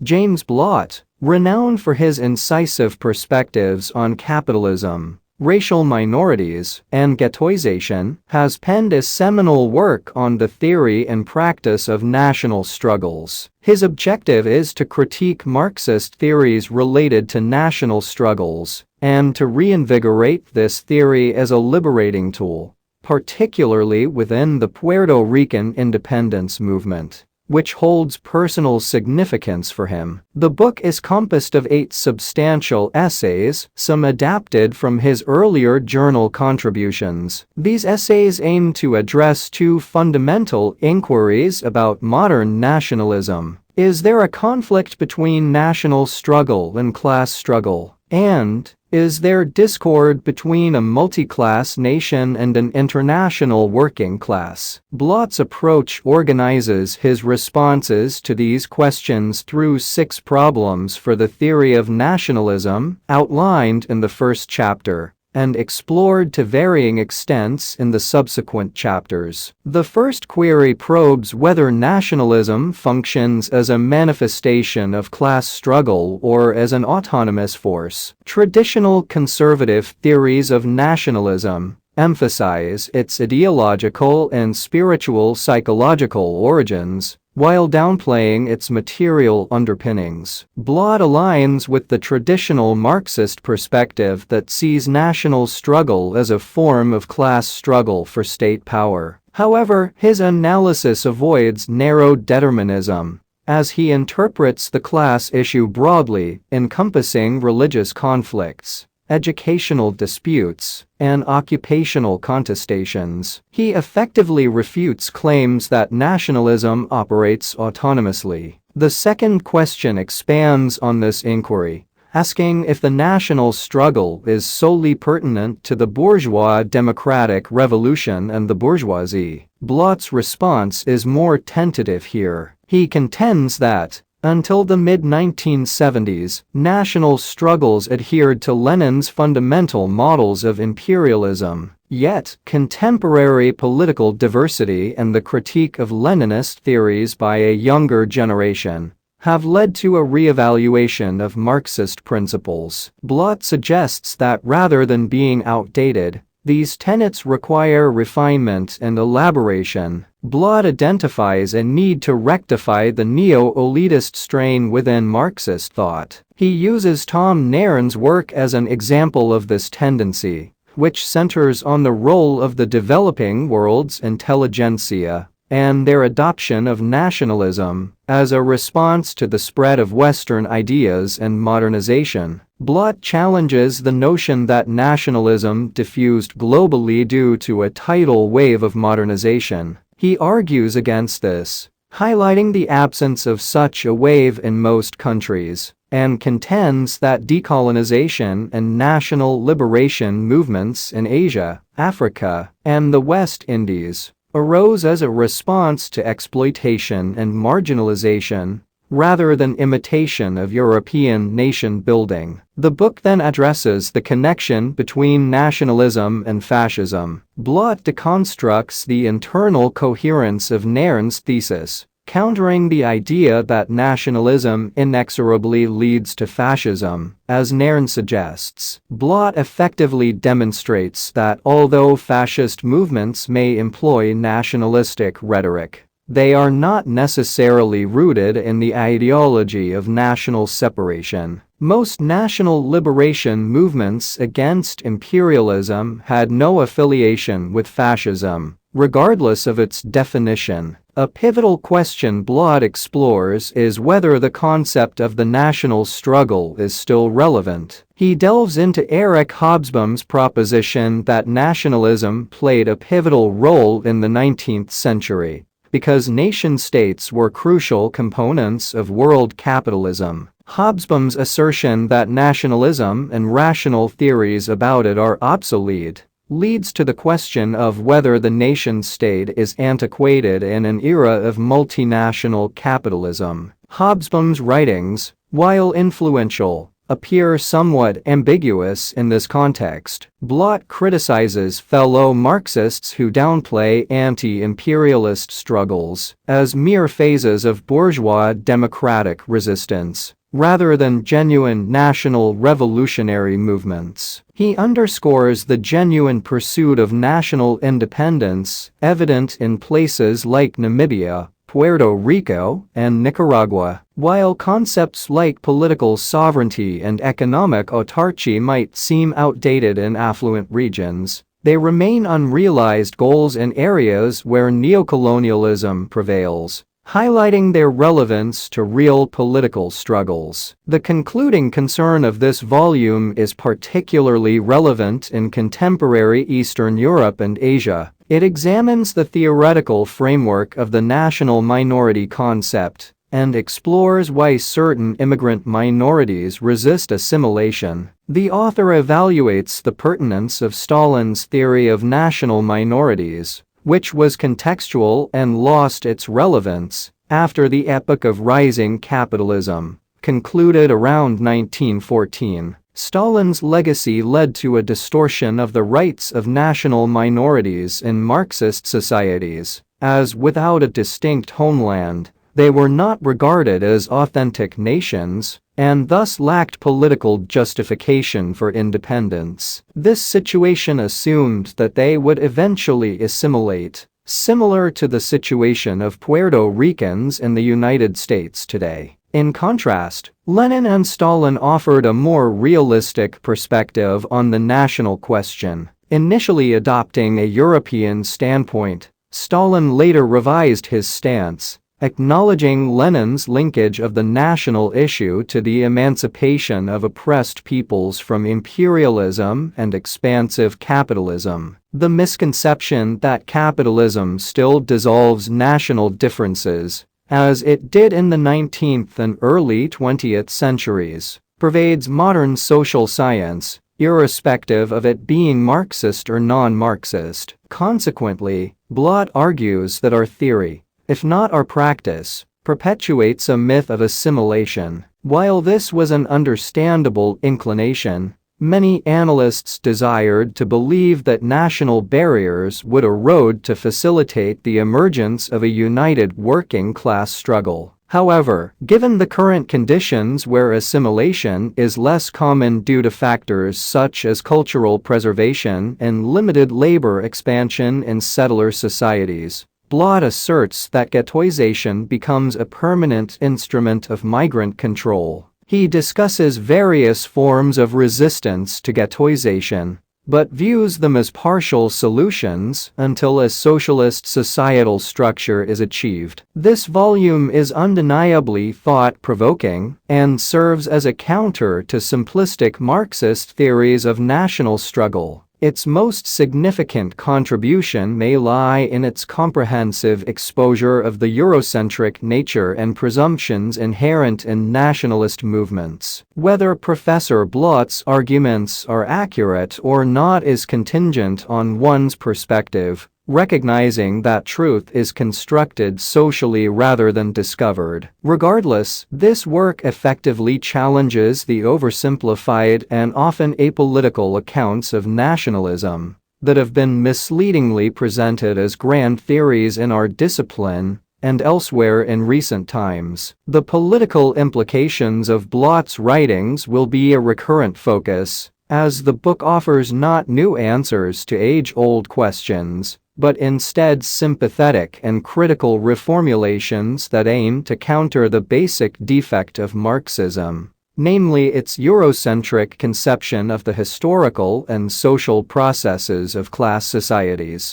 James Blaut, renowned for his incisive perspectives on capitalism, racial minorities, and ghettoization, has penned a seminal work on the theory and practice of national struggles. His objective is to critique Marxist theories related to national struggles and to reinvigorate this theory as a liberating tool, particularly within the Puerto Rican independence movement, which holds personal significance for him. The book is composed of 8 substantial essays, some adapted from his earlier journal contributions. These essays aim to address 2 fundamental inquiries about modern nationalism. Is there a conflict between national struggle and class struggle? And is there discord between a multi-class nation and an international working class? Blaut's approach organizes his responses to these questions through 6 problems for the theory of nationalism, outlined in the first chapter, and explored to varying extents in the subsequent chapters. The first query probes whether nationalism functions as a manifestation of class struggle or as an autonomous force. Traditional conservative theories of nationalism emphasize its ideological and spiritual psychological origins, while downplaying its material underpinnings. Blaut aligns with the traditional Marxist perspective that sees national struggle as a form of class struggle for state power. However, his analysis avoids narrow determinism, as he interprets the class issue broadly, encompassing religious conflicts, educational disputes, and occupational contestations. He effectively refutes claims that nationalism operates autonomously. The second question expands on this inquiry, asking if the national struggle is solely pertinent to the bourgeois democratic revolution and the bourgeoisie. Blaut's response is more tentative here. He contends that, until the mid-1970s, national struggles adhered to Lenin's fundamental models of imperialism. Yet, contemporary political diversity and the critique of Leninist theories by a younger generation have led to a re-evaluation of Marxist principles. Blaut suggests that rather than being outdated, these tenets require refinement and elaboration. Blaut identifies a need to rectify the neo-elitist strain within Marxist thought. He uses Tom Nairn's work as an example of this tendency, which centers on the role of the developing world's intelligentsia and their adoption of nationalism as a response to the spread of Western ideas and modernization. Blaut challenges the notion that nationalism diffused globally due to a tidal wave of modernization. He argues against this, highlighting the absence of such a wave in most countries, and contends that decolonization and national liberation movements in Asia, Africa, and the West Indies arose as a response to exploitation and marginalization, rather than imitation of European nation-building. The book then addresses the connection between nationalism and fascism. Blaut deconstructs the internal coherence of Nairn's thesis, countering the idea that nationalism inexorably leads to fascism. As Nairn suggests, Blaut effectively demonstrates that although fascist movements may employ nationalistic rhetoric, they are not necessarily rooted in the ideology of national separation. Most national liberation movements against imperialism had no affiliation with fascism, regardless of its definition. A pivotal question Blaut explores is whether the concept of the national struggle is still relevant. He delves into Eric Hobsbawm's proposition that nationalism played a pivotal role in the 19th century, because nation-states were crucial components of world capitalism. Hobsbawm's assertion that nationalism and rational theories about it are obsolete leads to the question of whether the nation-state is antiquated in an era of multinational capitalism. Hobsbawm's writings, while influential, appear somewhat ambiguous in this context. Blaut criticizes fellow Marxists who downplay anti-imperialist struggles as mere phases of bourgeois democratic resistance, rather than genuine national revolutionary movements. He underscores the genuine pursuit of national independence evident in places like Namibia, Puerto Rico, and Nicaragua. While concepts like political sovereignty and economic autarky might seem outdated in affluent regions, they remain unrealized goals in areas where neocolonialism prevails, highlighting their relevance to real political struggles. The concluding concern of this volume is particularly relevant in contemporary Eastern Europe and Asia. It examines the theoretical framework of the national minority concept and explores why certain immigrant minorities resist assimilation. The author evaluates the pertinence of Stalin's theory of national minorities, which was contextual and lost its relevance after the epoch of rising capitalism concluded around 1914. Stalin's legacy led to a distortion of the rights of national minorities in Marxist societies, as without a distinct homeland, they were not regarded as authentic nations and thus lacked political justification for independence. This situation assumed that they would eventually assimilate, similar to the situation of Puerto Ricans in the United States today. In contrast, Lenin and Stalin offered a more realistic perspective on the national question, initially adopting a European standpoint. Stalin later revised his stance, acknowledging Lenin's linkage of the national issue to the emancipation of oppressed peoples from imperialism and expansive capitalism. The misconception that capitalism still dissolves national differences, as it did in the 19th and early 20th centuries, pervades modern social science, irrespective of it being Marxist or non-Marxist. Consequently, Blaut argues that our theory, if not our practice, perpetuates a myth of assimilation. While this was an understandable inclination, many analysts desired to believe that national barriers would erode to facilitate the emergence of a united working-class struggle. However, given the current conditions where assimilation is less common due to factors such as cultural preservation and limited labor expansion in settler societies, Blaut asserts that ghettoization becomes a permanent instrument of migrant control. He discusses various forms of resistance to ghettoization, but views them as partial solutions until a socialist societal structure is achieved. This volume is undeniably thought-provoking and serves as a counter to simplistic Marxist theories of national struggle. Its most significant contribution may lie in its comprehensive exposure of the Eurocentric nature and presumptions inherent in nationalist movements. Whether Professor Blaut's arguments are accurate or not is contingent on one's perspective, recognizing that truth is constructed socially rather than discovered. Regardless, this work effectively challenges the oversimplified and often apolitical accounts of nationalism that have been misleadingly presented as grand theories in our discipline and elsewhere in recent times. The political implications of Blaut's writings will be a recurrent focus, as the book offers not new answers to age-old questions, but instead sympathetic and critical reformulations that aim to counter the basic defect of Marxism, namely its Eurocentric conception of the historical and social processes of class societies.